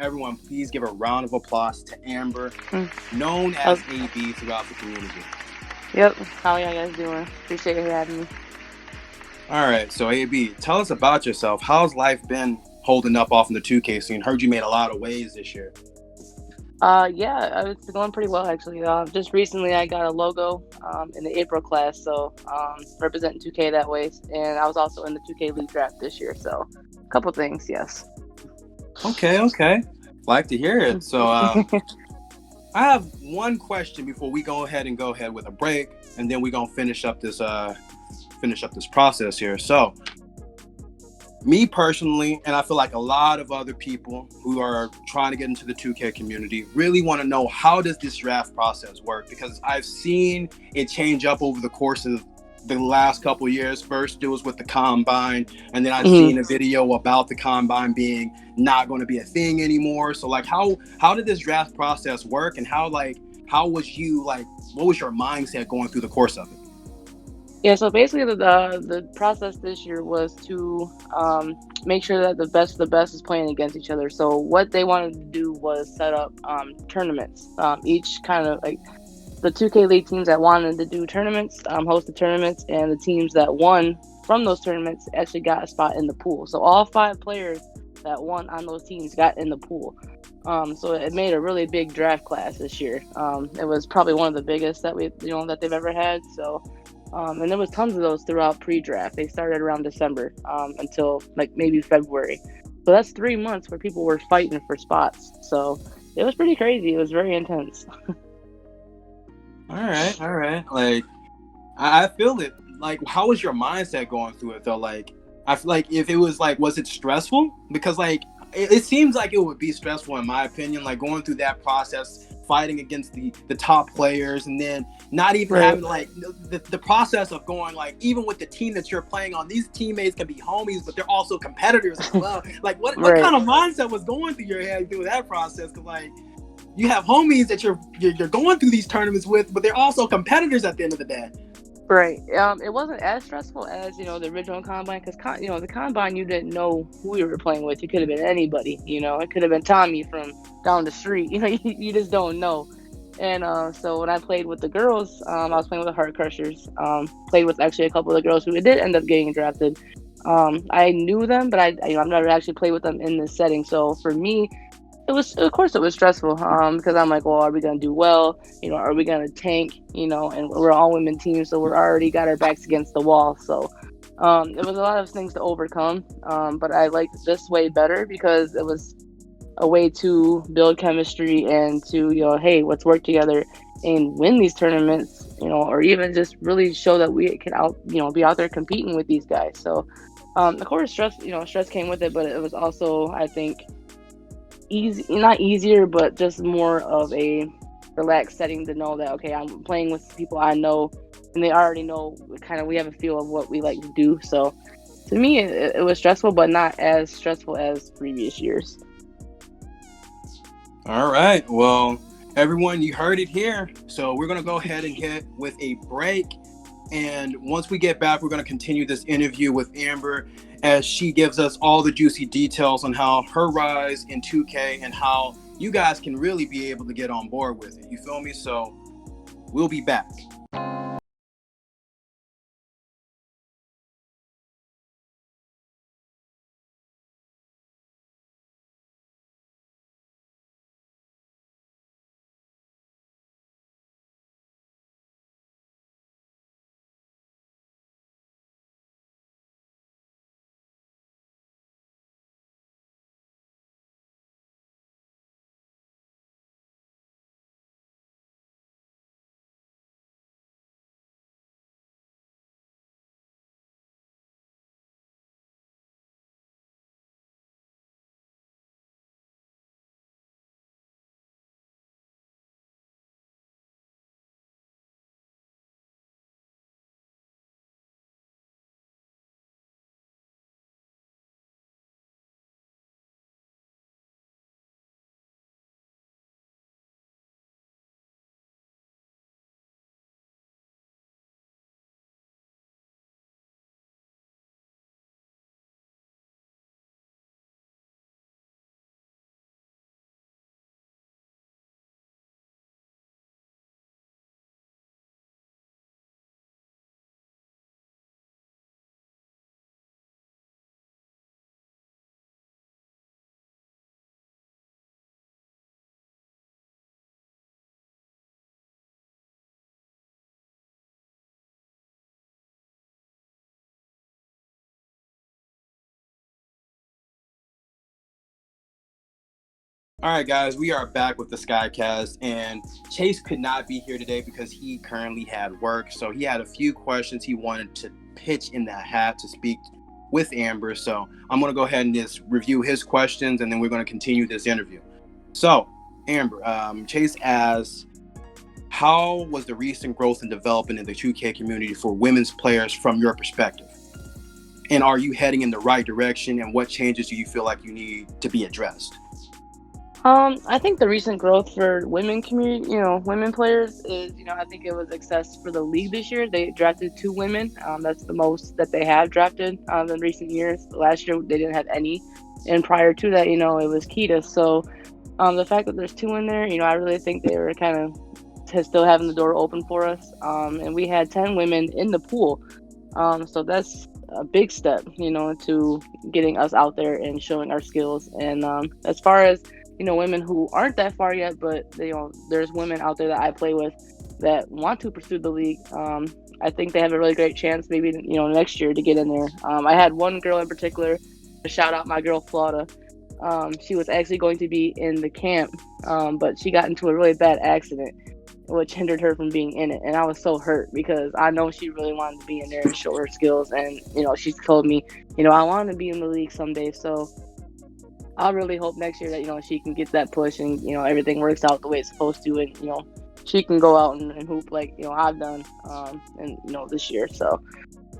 everyone, please give a round of applause to Amber, Mm. known Oh, as AB throughout the community. yep. How y'all guys doing? Appreciate you having me. All right, so AB, tell us about yourself. How's life been holding up off in the 2K scene? Heard you made a lot of waves this year. Yeah, it's going pretty well actually. Just recently I got a logo in the April class, so representing 2K that way, and I was also in the 2K League draft this year. So, a couple things, yes. Okay, okay. Like to hear it. So, Mm. I have one question before we go ahead with a break, and then we're gonna finish up this process here. So, me personally, and I feel like a lot of other people who are trying to get into the 2K community really want to know, how does this draft process work? Because I've seen it change up over the course of the last couple of years. First it was with the combine, and then I've Mhm. seen a video about the combine being not going to be a thing anymore. So like, how did this draft process work, and how was you like, what was your mindset going through the course of it? Yeah, so basically the process this year was to make sure that the best of the best is playing against each other. So what they wanted to do was set up tournaments. Each kind of like the 2K League teams that wanted to do tournaments, hosted tournaments, and the teams that won from those tournaments actually got a spot in the pool. So all five players that won on those teams got in the pool. So it made a really big draft class this year. It was probably one of the biggest that that they've ever had. So, and there was tons of those throughout pre-draft. They started around December until like maybe February. So that's 3 months where people were fighting for spots. So it was pretty crazy. It was very intense. All right, all right. Like, I feel it. Like, how was your mindset going through it though? Like, I feel like if it was like, was it stressful? Because like, it seems like it would be stressful in my opinion. Like going through that process, fighting against the top players, and then not even Right. having like the process of going like, even with the team that you're playing on, these teammates can be homies, but they're also competitors as well. Like, what Right. kind of mindset was going through your head through that process? Because like, you have homies that you're going through these tournaments with, but they're also competitors at the end of the day. Right. It wasn't as stressful as the original combine because the combine you didn't know who you were playing with. It could have been anybody. It could have been Tommy from down the street. You just don't know. And so when I played with the girls, I was playing with the Heart Crushers. Played with actually a couple of the girls who did end up getting drafted. I knew them, but I've never actually played with them in this setting. So for me, of course it was stressful because I'm like, well, are we gonna do well? Are we gonna tank? And we're all women team, so we're already got our backs against the wall. So it was a lot of things to overcome. But I liked this way better because it was a way to build chemistry and to hey, let's work together and win these tournaments. Or even just really show that we can be out there competing with these guys. So of course stress came with it, but it was also, I think, easy, not easier, but just more of a relaxed setting to know that okay, I'm playing with people I know, and they already know kind of we have a feel of what we like to do. So to me, it was stressful, but not as stressful as previous years. All right. Well, everyone, you heard it here. So we're going to go ahead and get with a break. And once we get back, we're going to continue this interview with Amber as she gives us all the juicy details on how her rise in 2K and how you guys can really be able to get on board with it. You feel me? So we'll be back. All right, guys, we are back with the Skycast, and Chase could not be here today because he currently had work. So he had a few questions he wanted to pitch in the hat to speak with Amber. So I'm going to go ahead and just review his questions, and then we're going to continue this interview. So, Amber, Chase asks, how was the recent growth and development in the 2K community for women's players from your perspective? And are you heading in the right direction? And what changes do you feel like you need to be addressed? I think the recent growth for women community, women players is, I think it was success for the league this year. They drafted 2 women. That's the most that they have drafted in recent years. Last year they didn't have any, and prior to that, it was Kita. So, the fact that there's 2 in there, I really think they were kind of still having the door open for us. And we had 10 women in the pool. So that's a big step, to getting us out there and showing our skills. And as far as women who aren't that far yet, but there's women out there that I play with that want to pursue the league. I think they have a really great chance, maybe next year, to get in there. I had one girl in particular, shout out my girl Flauta. She was actually going to be in the camp, but she got into a really bad accident, which hindered her from being in it. And I was so hurt because I know she really wanted to be in there and show her skills. And she's told me, I want to be in the league someday. So I really hope next year that she can get that push and everything works out the way it's supposed to, and she can go out and hoop like I've done and this year. So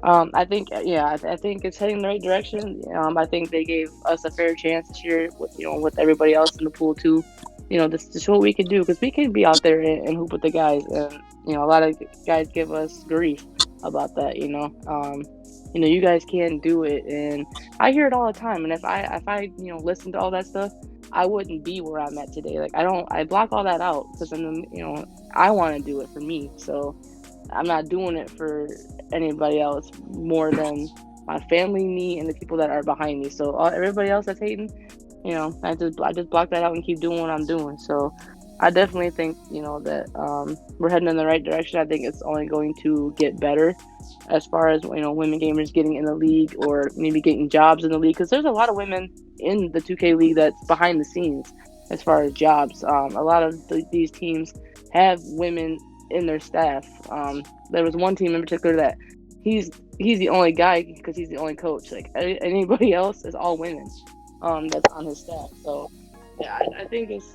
I think I think it's heading in the right direction. I think they gave us a fair chance this year with with everybody else in the pool too. Just to show what we can do, because we can be out there and hoop with the guys, and a lot of guys give us grief about that. You guys can't do it, and I hear it all the time. And if I listen to all that stuff, I wouldn't be where I'm at today. Like I block all that out because I want to do it for me. So I'm not doing it for anybody else more than my family, me, and the people that are behind me. So everybody else that's hating, I just block that out and keep doing what I'm doing. So I definitely think that we're heading in the right direction. I think it's only going to get better as far as women gamers getting in the league or maybe getting jobs in the league, because there's a lot of women in the 2K league that's behind the scenes as far as jobs. A lot of these teams have women in their staff. There was one team in particular that he's the only guy because he's the only coach. Like anybody else is all women that's on his staff. So yeah, I think it's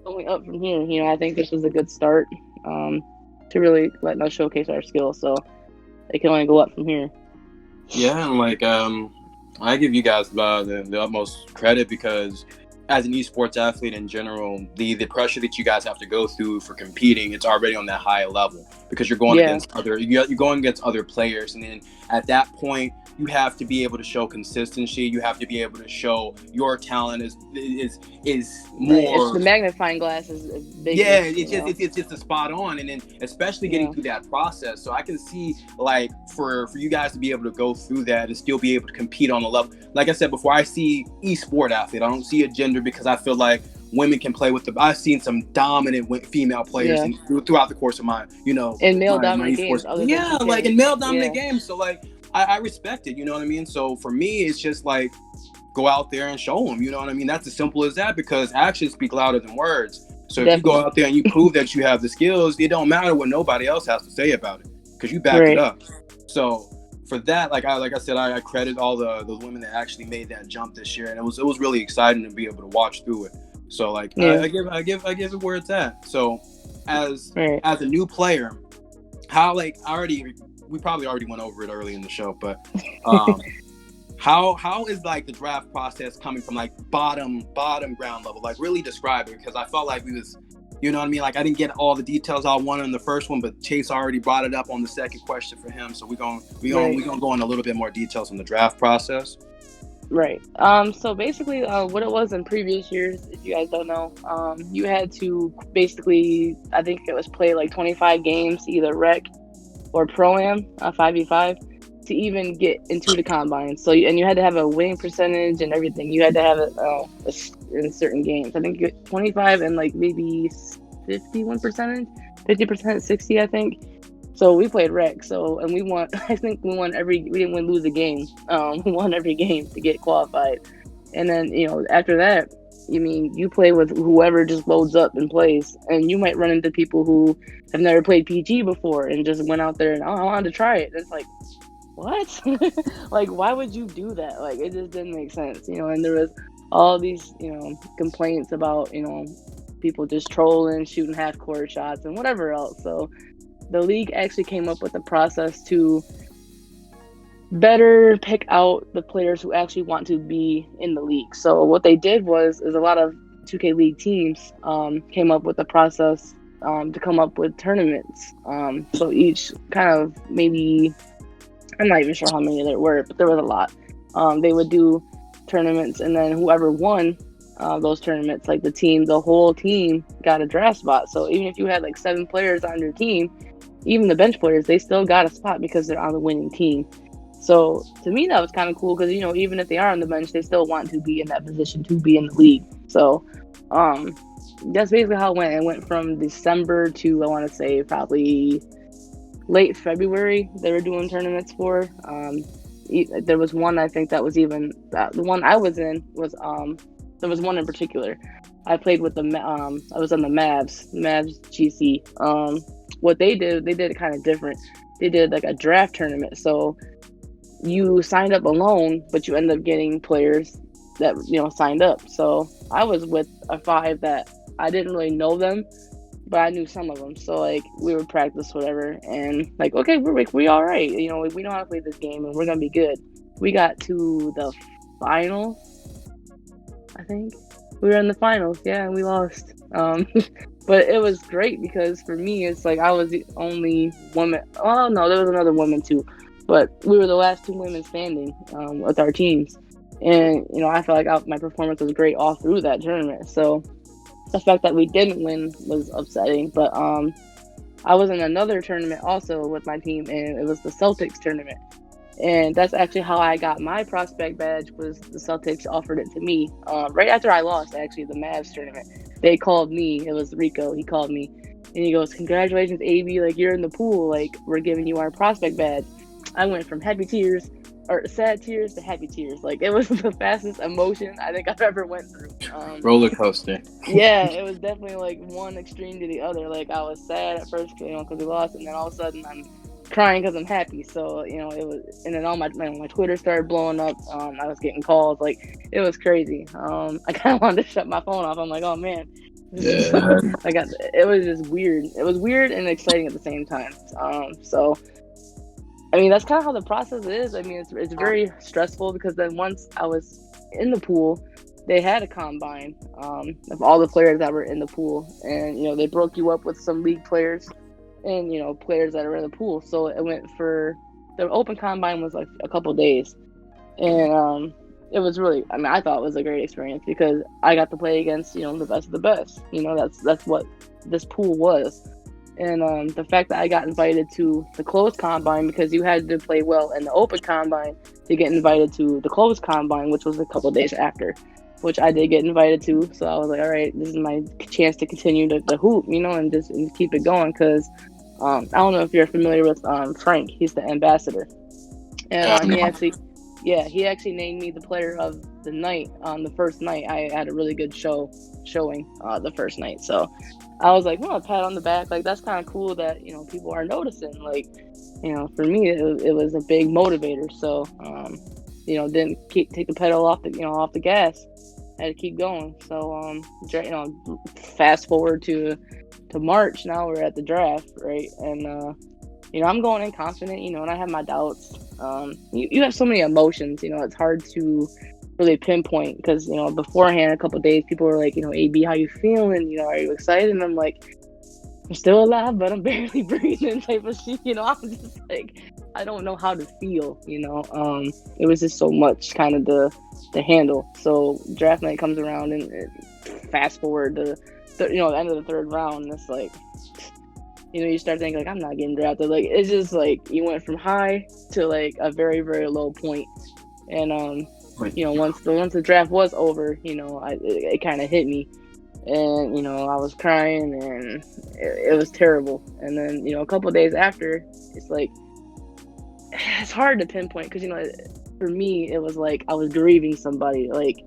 only up from here. I think this was a good start to really letting us showcase our skills. So it can only go up from here. Yeah, and I give you guys the utmost credit, because as an esports athlete in general, the pressure that you guys have to go through for competing, it's already on that high level, because you're going against you're going against other players, and then at that point you have to be able to show consistency. You have to be able to show your talent is more. It's the magnifying glass is big. Yeah, it's just a spot on, and then especially getting through that process. So I can see for you guys to be able to go through that and still be able to compete on a level. Like I said before, I see esport athlete. I don't see a gender, because I feel like women can play with the. I've seen some dominant female players throughout the course of my in male dominant games. In male dominant games. So I respect it, you know what I mean? So for me, it's just go out there and show them, you know what I mean? That's as simple as that, because actions speak louder than words. So if you go out there and you prove that you have the skills, it don't matter what nobody else has to say about it, because you back it up. So for that, like I said, I credit all the women that actually made that jump this year, and it was really exciting to be able to watch through it. So I give it where it's at. So as a new player, how we probably already went over it early in the show, but how is the draft process coming from bottom ground level? Really describe it, because I felt like we was, you know what I mean? I didn't get all the details I wanted in the first one, but Chase already brought it up on the second question for him. So we're gonna go into a little bit more details on the draft process. Right. So basically, what it was in previous years, if you guys don't know, you had to basically, I think it was play 25 games, either rec or pro-am, 5v5, to even get into the combine. So you had to have a winning percentage and everything. You had to have it in certain games. I think 25 and maybe 51%, 50%, 60, I think. So we played rec. And we won. I think we won we didn't lose a game. We won every game to get qualified. And then after that, you play with whoever just loads up and plays, and you might run into people who have never played PG before and just went out there and I wanted to try it. It's like, what? Like, why would you do that? Like, it just didn't make sense, and there was all these, complaints about, people just trolling, shooting half-court shots and whatever else. So the league actually came up with a process to better pick out the players who actually want to be in the league. So what they did is a lot of 2K League teams came up with a process to come up with tournaments. So each kind of, maybe, I'm not even sure how many there were, but there was a lot. They would do tournaments, and then whoever won those tournaments, like the whole team got a draft spot. So even if you had like 7 players on your team, even the bench players, they still got a spot because they're on the winning team. So to me, that was kind of cool because, even if they are on the bench, they still want to be in that position to be in the league. So that's basically how it went. It went from December to, I want to say, probably late February. They were doing tournaments for. There was one, I think, that was even the one I was in was there was one in particular. I played with I was on the Mavs GC. What they did it kind of different. They did like a draft tournament. So you signed up alone, but you end up getting players that, signed up. So I was with a 5 that I didn't really know them, but I knew some of them. So like we would practice whatever, and like, okay, we all right. We know how to play this game, and we're gonna be good. We got to the finals. I think we were in the finals. Yeah, and we lost. But it was great because for me, it's like I was the only woman. Oh no, there was another woman too, but we were the last 2 women standing with our teams, and I felt like my performance was great all through that tournament. So the fact that we didn't win was upsetting. But I was in another tournament also with my team, and it was the Celtics tournament. And that's actually how I got my prospect badge. Was the Celtics offered it to me right after I lost, actually, the Mavs tournament. They called me. It was Rico. He called me, and he goes, "Congratulations, AB! Like, you're in the pool. Like, we're giving you our prospect badge." I went from sad tears to happy tears. Like, it was the fastest emotion I think I've ever went through. Roller coaster. Yeah, it was definitely like one extreme to the other. Like, I was sad at first, because we lost, and then all of a sudden I'm crying because I'm happy. So it was, and then all my Twitter started blowing up. I was getting calls. Like, it was crazy. I kind of wanted to shut my phone off. I'm like, oh man, it was just weird. It was weird and exciting at the same time. So I mean, that's kind of how the process is. I mean, it's very stressful because then once I was in the pool, they had a combine of all the players that were in the pool, and they broke you up with some league players and players that are in the pool. So it went for the open combine was like a couple days, and it was really, I mean, I thought it was a great experience because I got to play against the best of the best. That's what this pool was. And the fact that I got invited to the closed combine, because you had to play well in the open combine to get invited to the closed combine, which was a couple days after, which I did get invited to. So I was like, all right, this is my chance to continue to hoop, and just keep it going. Because I don't know if you're familiar with Frank. He's the ambassador. And he actually named me the player of the night on the first night. I had a really good showing the first night. So I was like, a pat on the back. Like, that's kind of cool that, people are noticing. Like, for me, it was a big motivator. So, didn't take the pedal off the gas. Had to keep going. So, fast forward to March. Now we're at the draft, right? And, I'm going in confident, and I have my doubts. You have so many emotions, it's hard to really pinpoint because, beforehand, a couple of days, people were like, AB, how you feeling? Are you excited? And I'm like, I'm still alive, but I'm barely breathing type of shit. I'm just like, I don't know how to feel, it was just so much kind of the handle. So draft night comes around and fast forward to, the end of the 3rd round. And it's like, you start thinking like, I'm not getting drafted. Like, it's just like, you went from high to like a very, very low point. And, once the draft was over, it kind of hit me, and I was crying, and it was terrible. And then a couple of days after, it's like, it's hard to pinpoint because for me it was like I was grieving somebody. Like,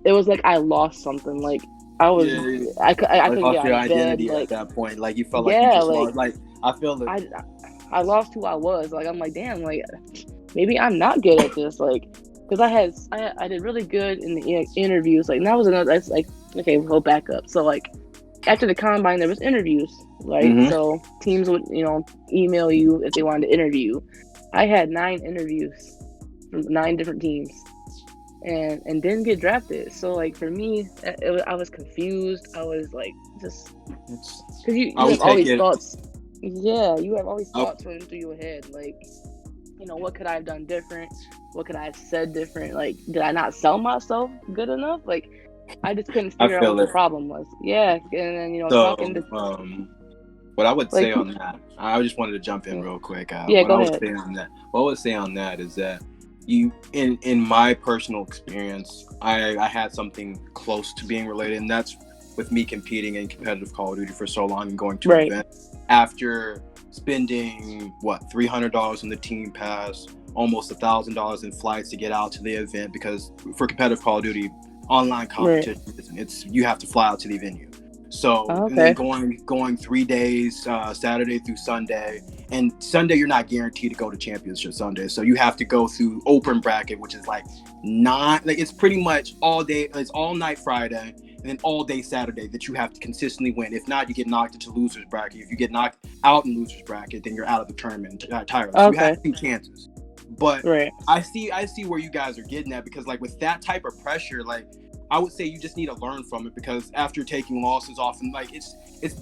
it was like I lost something. Like I was, Yeah, I like couldn't off get your out of bed. identity at Like that point. Like you felt like you yeah, just like lost. Like I feel it. I lost who I was. Like I'm like, damn, like maybe I'm not good at this. Like because I did really good in the interviews. Like and that was another. That's like okay, we'll go back up. So like after the combine, there was interviews, right? Mm-hmm. So teams would email you if they wanted to interview. I had 9 interviews from 9 different teams. And didn't get drafted. So like for me, I was confused. I was like just because I you would have all take these it. thoughts. Yeah, you have all these I, thoughts running through your head. Like, what could I have done different? What could I have said different? Like, did I not sell myself good enough? Like, I just couldn't I figure out what feel the it. problem was. Yeah, and then So, talking to what I would like say on that, I just wanted to jump in real quick. Yeah, What go I would ahead. say on that, what I would say on that is that in my personal experience, I had something close to being related, and that's with me competing in competitive Call of Duty for so long and going to an event after spending $300 on the team pass, almost $1,000 in flights to get out to the event, because for competitive Call of Duty online competition, it's you have to fly out to the venue. So and then going 3 days, Saturday through Sunday, and Sunday you're not guaranteed to go to Championship Sunday, so you have to go through open bracket, which is it's pretty much all day. It's all night Friday, and then all day Saturday that you have to consistently win. If not, you get knocked into losers bracket. If you get knocked out in losers bracket, then you're out of the tournament entirely. So you have 2 chances. But I see where you guys are getting at, because like with that type of pressure, like I would say you just need to learn from it, because after taking losses often, like it's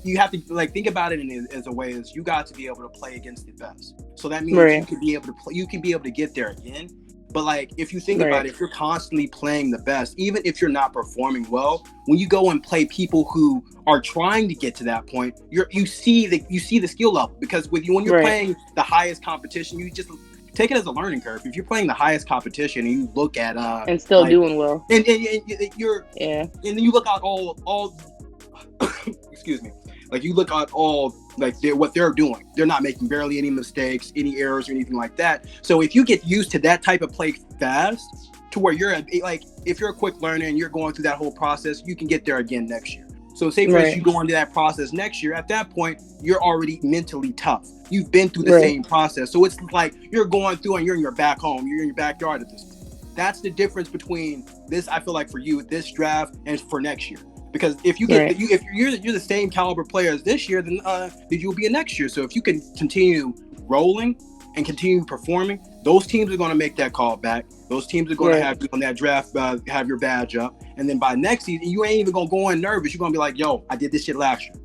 you have to like think about it as a way as you got to be able to play against the best. So that means you can be able to play, you can be able to get there again. But like if you think about it, if you're constantly playing the best, even if you're not performing well, when you go and play people who are trying to get to that point, you see the skill level, because when you're playing the highest competition, you just take it as a learning curve. If you're playing the highest competition and you look at and still doing well, and you're and then you look at all excuse me, like you look at all like what they're doing, they're not making barely any mistakes, any errors or anything like that. So if you get used to that type of play fast, to where you're like, if you're a quick learner and you're going through that whole process, you can get there again next year. So say for instance, you go into that process next year, at that point, you're already mentally tough. You've been through the same process. So it's like you're going through and you're in your back home, you're in your backyard at this point. That's the difference between this, I feel like, for you, this draft and for next year. Because if you get if you're the same caliber player as this year, then you'll be a next year. So if you can continue rolling and continue performing, those teams are going to make that call back. Those teams are going to have you on that draft, have your badge up. And then by next season, you ain't even going to go in nervous. You're going to be like, yo, I did this shit last year.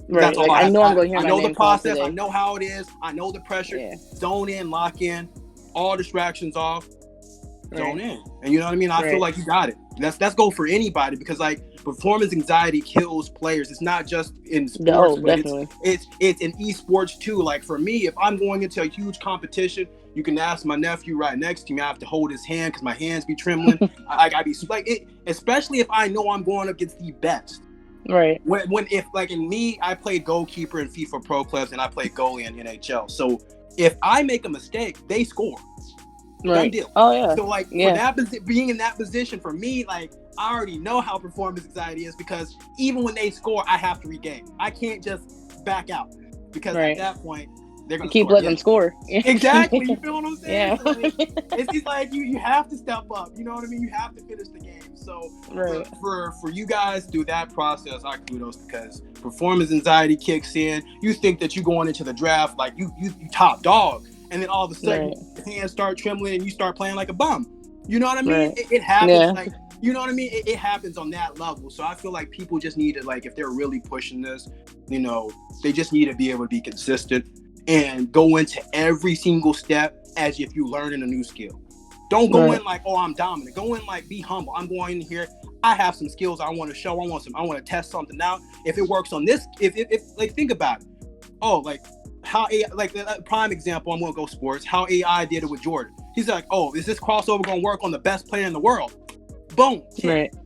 That's all I know. I'm going to hear my name. I know the process. I know how it is. I know the pressure. Zone in, lock in, all distractions off, zone in. And you know what I mean? I feel like you got it. That's go for anybody, because like performance anxiety kills players. It's not just in sports, but it's in esports too. Like for me, if I'm going into a huge competition, you can ask my nephew right next to me. I have to hold his hand because my hands be trembling. I be like it, especially if I know I'm going against the best. When if like in me, I played goalkeeper in FIFA Pro Clubs and I played goalie in NHL. So if I make a mistake, they score. Done deal. Oh yeah. So like for that being in that position for me, like I already know how performance anxiety is, because even when they score, I have to regain. I can't just back out, because at that point they're gonna keep letting them score. Exactly. You feel what I'm saying? Yeah. So it's like you have to step up. You know what I mean? You have to finish the game. So for you guys through that process, I kudos, because performance anxiety kicks in. You think that you going into the draft like you top dog. And then all of a sudden, your hands start trembling and you start playing like a bum. You know what I mean? It happens. Like, you know what I mean? It happens on that level. So I feel like people just need to, like, if they're really pushing this, they just need to be able to be consistent and go into every single step as if you're learning a new skill. Don't go in like, oh, I'm dominant. Go in like, be humble. I'm going in here. I have some skills I want to show. I want to test something out. If it works on this, if like, think about it. Oh, like, how AI, like a prime example, I'm gonna go sports. How AI did it with Jordan. He's like, oh, is this crossover gonna work on the best player in the world? Boom,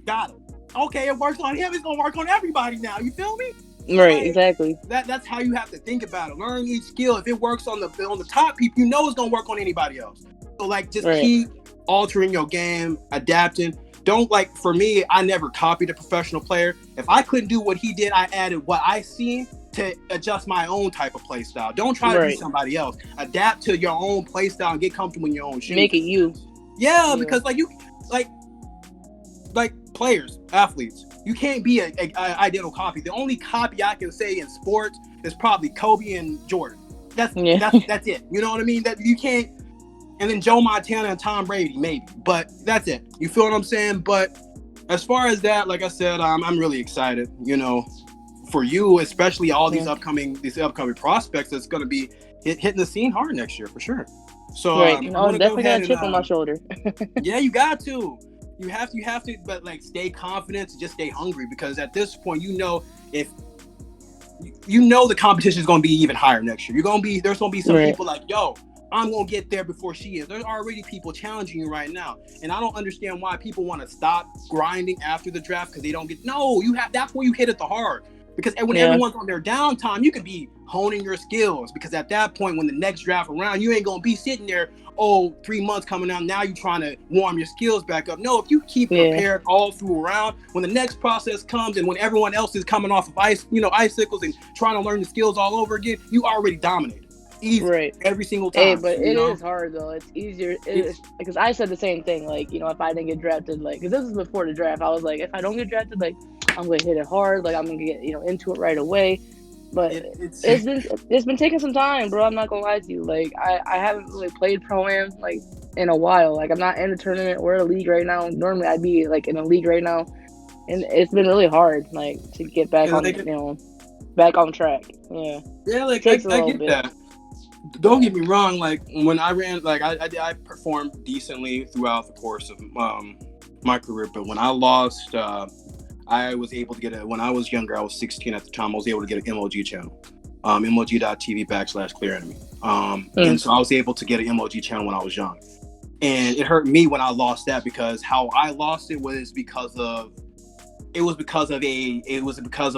got him. Okay, it works on him. It's gonna work on everybody now. You feel me? Like, exactly. That's how you have to think about it. Learn each skill. If it works on the top people, you know it's gonna work on anybody else. So like, just keep altering your game, adapting. don't like, for me, I never copied a professional player. If I couldn't do what he did, I added what I seen to adjust my own type of play style. Don't try to be somebody else. Adapt to your own play style and get comfortable in your own shoes. Make it you. Yeah, because like you, like players, athletes, you can't be a identical copy. The only copy I can say in sports is probably Kobe and Jordan. That's it. You know what I mean? That you can't. And then Joe Montana and Tom Brady, maybe, but that's it. You feel what I'm saying? But as far as that, like I said, I'm really excited. You know, for you, especially all these upcoming prospects that's going to be hitting the scene hard next year for sure. So I'm definitely got a chip on my shoulder. Yeah, you got to. You have to, but like stay confident, just stay hungry, because at this point, if the competition is going to be even higher next year. There's going to be some people like, yo, I'm going to get there before she is. There's already people challenging you right now. And I don't understand why people want to stop grinding after the draft because they don't get, that's where you hit it the hard. Because when everyone's on their downtime, you could be honing your skills, because at that point, when the next draft around, you ain't going to be sitting there, 3 months coming out, now you're trying to warm your skills back up. No, if you keep prepared all through around, when the next process comes and when everyone else is coming off of icicles and trying to learn the skills all over again, you already dominated. Easy, every single time. Hey, but it is hard though. It's easier. Because I said the same thing. Like, if I didn't get drafted, like, because this was before the draft, I was like, if I don't get drafted, like, I'm gonna hit it hard. Like, I'm gonna get into it right away. But it's been taking some time, bro. I'm not gonna lie to you. Like, I haven't really played pro-am like in a while. Like, I'm not in a tournament or a league right now. Normally, I'd be like in a league right now, and it's been really hard, like, to get back back on track. Yeah. Yeah, like I get that. Don't get me wrong. Like, when I ran, like I performed decently throughout the course of my career, but when I lost, I was able to get when I was younger, I was 16 at the time, I was able to get an MLG channel, MLG.TV/ClearEnemy. And so I was able to get an MLG channel when I was young. And it hurt me when I lost that, because how I lost it was because of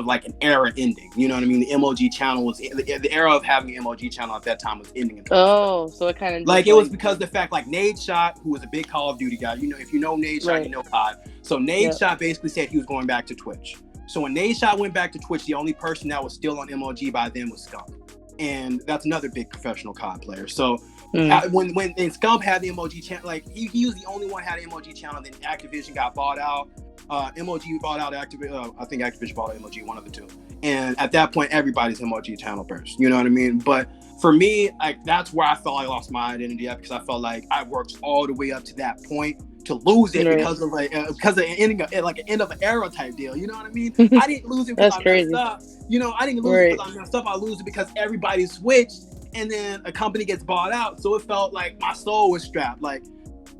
like an era ending. You know what I mean? The MLG channel was the era of having an MLG channel at that time was ending. So it kind of like it was because the fact, like, Nade Shot, who was a big Call of Duty guy, if you know Nade Shot, you know COD. So Nade Shot basically said he was going back to Twitch. So when Nade Shot went back to Twitch, the only person that was still on MLG by then was Scump, and that's another big professional COD player. So when Scump had the MLG channel, like he was the only one who had an MLG channel. Then Activision got bought out. MLG bought out Activision. I think Activision bought out MLG, one of the two. And at that point, everybody's MLG channel burst. You know what I mean? But for me, like, that's where I felt I lost my identity at, because I felt like I worked all the way up to that point to lose it because of an end of an era type deal. You know what I mean? I didn't lose it because I messed up. I didn't lose it because I messed up. I lose it because everybody switched, and then a company gets bought out. So it felt like my soul was strapped. Like,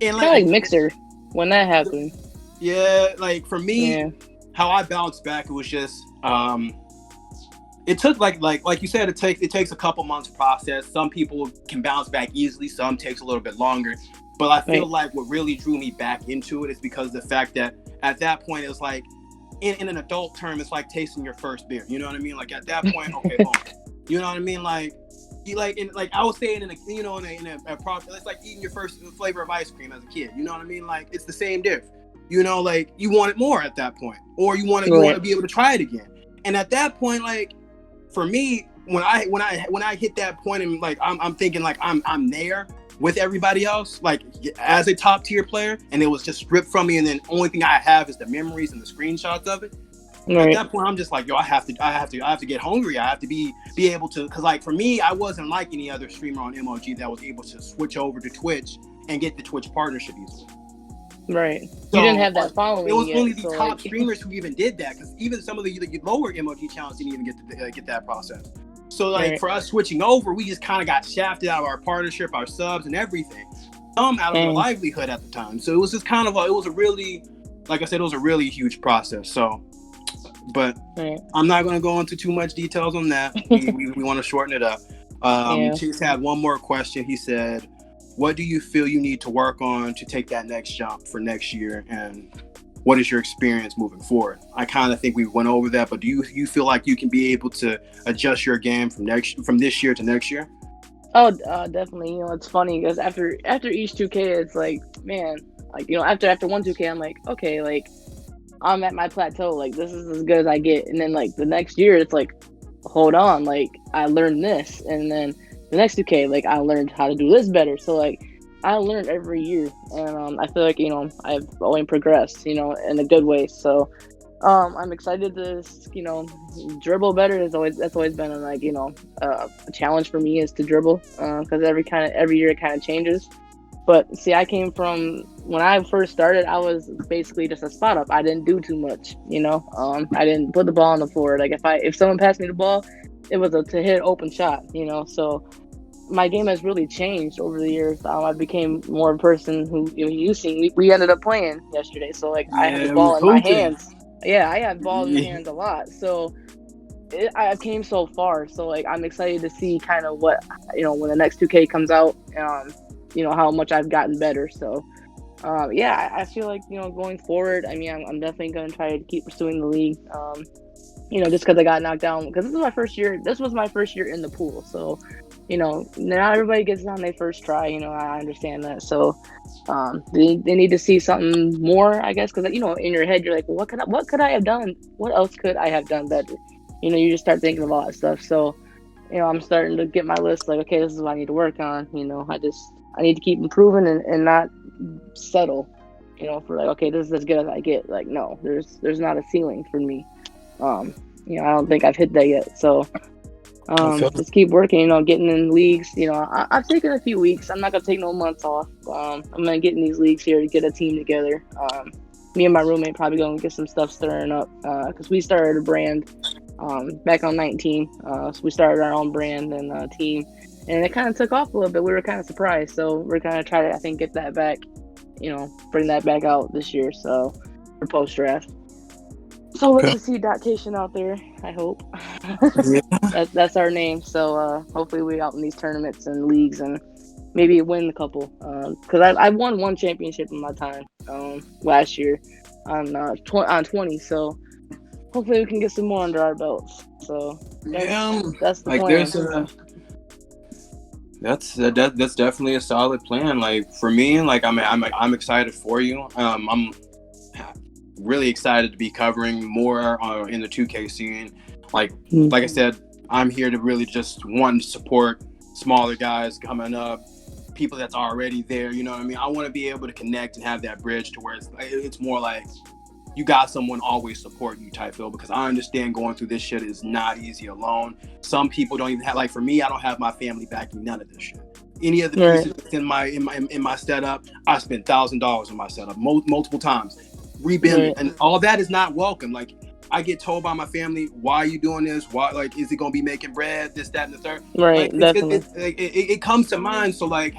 and kind of like Mixer when that happened. Yeah, like for me, how I bounced back, it was just it took like you said, it takes a couple months process. Some people can bounce back easily, some takes a little bit longer. But I feel like what really drew me back into it is because of the fact that at that point, it was like, in an adult term, it's like tasting your first beer. You know what I mean? Like, at that point, okay, boom. You know what I mean? Like, I would say it in a it's like eating your first flavor of ice cream as a kid. You know what I mean? Like, it's the same diff. Like, you want it more at that point, or you want to be able to try it again. And at that point, like, for me, when I hit that point, and like I'm thinking like I'm there with everybody else, like as a top tier player, and it was just stripped from me, and then only thing I have is the memories and the screenshots of it. At that point, I'm just like, yo, I have to get hungry. I have to be able to, because like for me, I wasn't like any other streamer on MLG that was able to switch over to Twitch and get the Twitch partnership easily. Right. So, you didn't have that following. It was only the top streamers who even did that, because even some of the lower MLG channels didn't even get that process. So like for us switching over, we just kind of got shafted out of our partnership, our subs, and everything. Some out of their livelihood at the time. So it was just kind of it was a really, like I said, it was a really huge process. So, but I'm not going to go into too much details on that. we want to shorten it up. Chase had one more question. He said, what do you feel you need to work on to take that next jump for next year, and what is your experience moving forward? I kind of think we went over that, but do you feel like you can be able to adjust your game from this year to next year? Oh, definitely. It's funny because after each 2K, it's like, man, like, you know, after 1 2K, I'm like, okay, like I'm at my plateau, like this is as good as I get. And then like the next year, it's like, hold on, like I learned this, and then the next 2K, like I learned how to do this better. So like I learned every year, and I feel like, you know, I've always progressed, you know, in a good way. So I'm excited to, you know, dribble better. That's always been like, you know, a challenge for me is to dribble, because every year it kind of changes. But see, I came from when I first started, I was basically just a spot up. I didn't do too much, you know. I didn't put the ball on the floor. Like if someone passed me the ball, it was to hit open shot, you know. So my game has really changed over the years. I became more a person who, you know, you see, we ended up playing yesterday. So like I had the Yeah, we ball was in my hooping. hands. Yeah, I had ball in my Yeah. hands a lot. So I came so far. So like I'm excited to see kind of what, you know, when the next 2K comes out. You know how much I've gotten better. So yeah, I feel like, you know, going forward, I mean, I'm definitely going to try to keep pursuing the league. You know, just because I got knocked down, because this is my first year. This was my first year in the pool, so you know, not everybody gets on their first try. You know, I understand that. So they need to see something more, I guess, because, you know, in your head you're like, well, what could I have done? What else could I have done better? You know, you just start thinking of a lot of stuff. So you know, I'm starting to get my list. Like, okay, this is what I need to work on. You know, I need to keep improving and not settle. You know, for like, okay, this is as good as I get. Like, no, there's not a ceiling for me. Um, you know, I don't think I've hit that yet. So, I feel just keep working. You know, getting in leagues. You know, I've taken a few weeks. I'm not gonna take no months off. I'm gonna get in these leagues here to get a team together. Me and my roommate probably gonna get some stuff stirring up. Because we started a brand back on 19. So we started our own brand and team, and it kind of took off a little bit. We were kind of surprised, so we're gonna try to, I think, get that back. You know, bring that back out this year. So for post draft. So look okay. to see Dotcation out there. I hope. Yeah. That's our name. So hopefully we out in these tournaments and leagues and maybe win a couple. Because I won one championship in my time last year on 20. So hopefully we can get some more under our belts. So Yeah. that's the Like plan. there's a that's definitely a solid plan. Like for me, like I'm excited for you. I'm really excited to be covering more in the 2K scene. Like I said, I'm here to really just want to support smaller guys coming up, people that's already there. You know what I mean? I want to be able to connect and have that bridge to where it's more like you got someone always supporting you type feel, because I understand going through this shit is not easy alone. Some people don't even have, like for me, I don't have my family backing none of this shit. Any of the Right. pieces in my setup, I spent $1,000 in my setup multiple times, rebuilding, Right. and all that is not welcome. Like I get told by my family, "Why are you doing this? Why, like, is it gonna be making bread? This, that, and the third?" Right. Like Definitely. it comes to mind. So like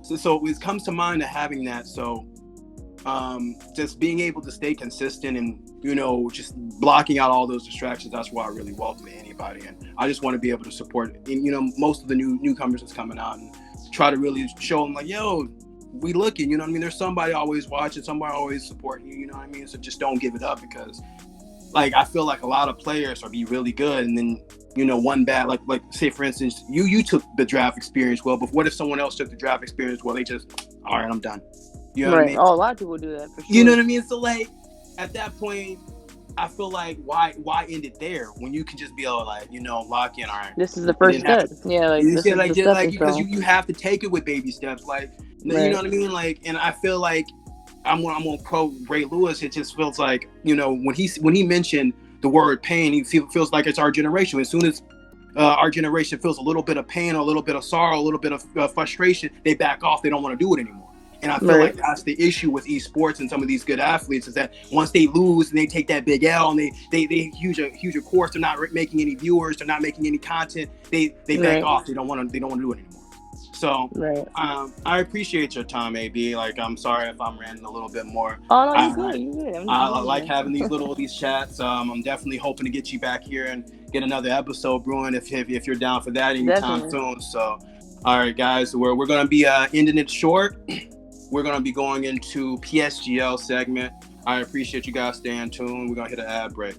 so it comes to mind of having that. So just being able to stay consistent and, you know, just blocking out all those distractions, that's why I really welcome anybody. And I just want to be able to support, you know, most of the newcomers that's coming out, and try to really show them like, yo, we looking, you know what I mean? There's somebody always watching, somebody always supporting you, you know what I mean? So just don't give it up, because like I feel like a lot of players are be really good, and then, you know, one bad, like say for instance, you took the draft experience well, but what if someone else took the draft experience well? They just, all right, I'm done. You know what I Right. mean? Oh, a lot of people do that for You know sure. what I mean? So like at that point, I feel like why end it there when you can just be able to, like, you know, lock in. All right, This is the you first didn't have to. step. Yeah, like You this see, is like the just like stepping because stone. you have to take it with baby steps. Like, you know Right. what I mean? Like, and I feel like I'm gonna quote Ray Lewis. It just feels like, you know, when he mentioned the word pain, he feels like it's our generation. As soon as our generation feels a little bit of pain, or a little bit of sorrow, a little bit of frustration, they back off. They don't want to do it anymore. And I feel Right. like that's the issue with esports and some of these good athletes, is that once they lose and they take that big L and they huge a course, they're not making any viewers, they're not making any content, they back Right. off. They don't want to do it anymore. So Right. I appreciate your time, AB. Like, I'm sorry if I'm ranting a little bit more. Oh no, you I, good. You good. I'm just I like listening. having these chats. I'm definitely hoping to get you back here and get another episode brewing if you're down for that anytime Definitely. soon. So, all right, guys, we're gonna be ending it short. We're gonna be going into PSGL segment. I appreciate you guys staying tuned. We're gonna hit an ad break.